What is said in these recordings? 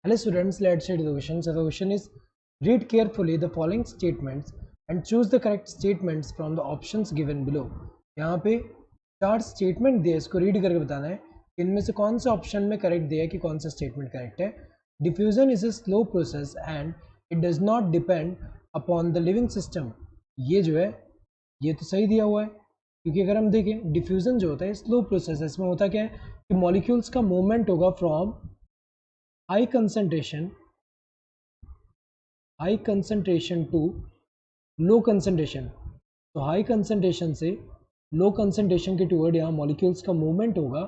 Hello students, let's read the question. So the question is, read carefully the following statements and choose the correct statements from the options given below. यहाँ पे 4 statement दिए, इसको read करके बताना है इनमें से कौन सा ऑप्शन में करेक्ट दिया है कि कौन सा स्टेटमेंट करेक्ट है. Diffusion is a slow process and it does not depend upon the living system. ये जो है ये तो सही दिया हुआ है, क्योंकि अगर हम देखें डिफ्यूजन जो होता है स्लो प्रोसेस है. इसमें होता क्या है कि मॉलिक्यूल्स का मूवमेंट होगा from high concentration to low concentration. तो हाई कंसंट्रेशन से लो कंसंट्रेशन के टूवर्ड यहाँ मॉलिक्यूल्स का मूवमेंट होगा.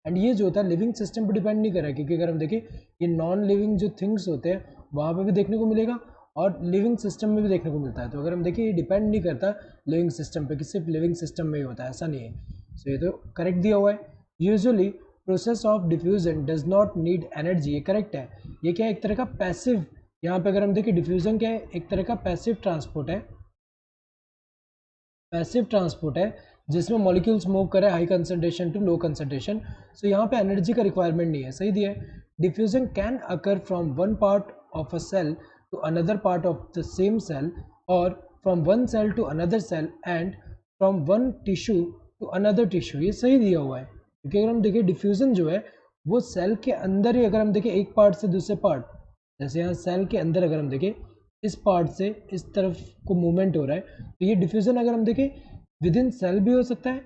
एंड ये जो होता है लिविंग सिस्टम पर डिपेंड नहीं कर रहा है, क्योंकि अगर हम देखें ये नॉन लिविंग जो थिंग्स होते हैं वहाँ पर भी देखने को मिलेगा और लिविंग सिस्टम में भी देखने को मिलता है. तो अगर हम देखें ये डिपेंड नहीं करता लिविंग सिस्टम पे कि सिर्फ लिविंग सिस्टम में ही होता है, ऐसा नहीं है. सो ये तो करेक्ट दिया हुआ है. Usually process of diffusion does not need energy, ये करेक्ट है. ये क्या है, एक तरह का पैसिव, यहाँ पे अगर हम देखें डिफ्यूजन क्या है, एक तरह का पैसिव ट्रांसपोर्ट है. पैसिव ट्रांसपोर्ट है जिसमें मॉलिक्यूल्स मूव करे high concentration to low concentration. So यहाँ पे एनर्जी का रिक्वायरमेंट नहीं है, सही दिया है. Diffusion can occur from one part of a cell to another part of the same cell or from one cell to another cell and from one tissue to another tissue. ये सही दिया हुआ है, क्योंकि अगर हम देखें डिफ्यूजन जो है वो सेल के अंदर ही, अगर हम देखें एक पार्ट से दूसरे पार्ट, जैसे यहाँ सेल के अंदर अगर हम देखें इस पार्ट से इस तरफ को मूवमेंट हो रहा है, तो ये डिफ्यूजन अगर हम देखें विद इन सेल भी हो सकता है,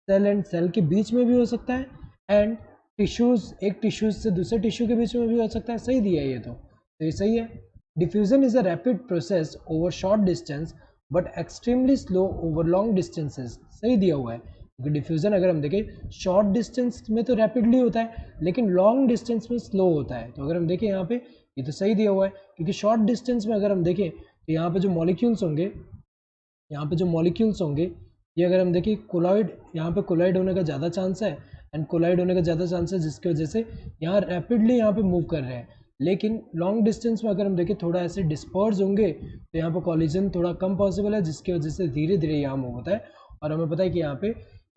सेल एंड सेल के बीच में भी हो सकता है, एंड टिश्यूज एक टिश्यूज से दूसरे टिश्यू के बीच में भी हो सकता है. सही दिया है ये तो ये सही है. Diffusion is a rapid process over short distance but extremely slow over long distances. सही दिया हुआ है, क्योंकि डिफ्यूजन अगर हम देखें शॉर्ट डिस्टेंस में तो रैपिडली होता है लेकिन लॉन्ग डिस्टेंस में स्लो होता है. तो अगर हम देखें यहाँ पे ये तो सही दिया हुआ है, क्योंकि शॉर्ट डिस्टेंस में अगर हम देखें तो यहाँ पे जो मॉलिक्यूल्स होंगे ये अगर हम देखें कोलाइड, यहाँ पे कोलाइड होने का ज़्यादा चांस है एंड कोलाइड होने का ज़्यादा चांस है, जिसकी वजह से यहाँ रैपिडली यहाँ पे मूव कर रहे हैं. लेकिन लॉन्ग डिस्टेंस में अगर हम देखें थोड़ा ऐसे डिस्पर्स होंगे तो यहाँ पर कॉलिजन थोड़ा कम पॉसिबल है, जिसकी वजह से धीरे धीरे यहाँ मूव होता है. और हमें पता है कि यहाँ पे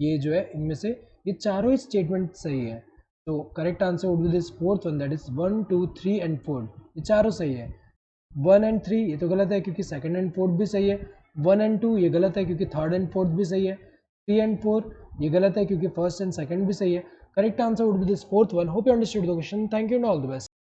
ये जो है इनमें से ये चारों ही स्टेटमेंट सही है. तो correct answer would be this fourth one, that is 1, 2, 3 and 4. ये चारों सही है. 1 एंड 3 ये तो गलत है क्योंकि सेकंड एंड फोर्थ भी सही है. 1 एंड 2 ये गलत है क्योंकि थर्ड एंड फोर्थ भी सही है. 3 एंड 4 ये गलत है क्योंकि फर्स्ट एंड सेकंड भी सही है. Correct answer would be this fourth one. Hope you understood the question. Thank you and all the best.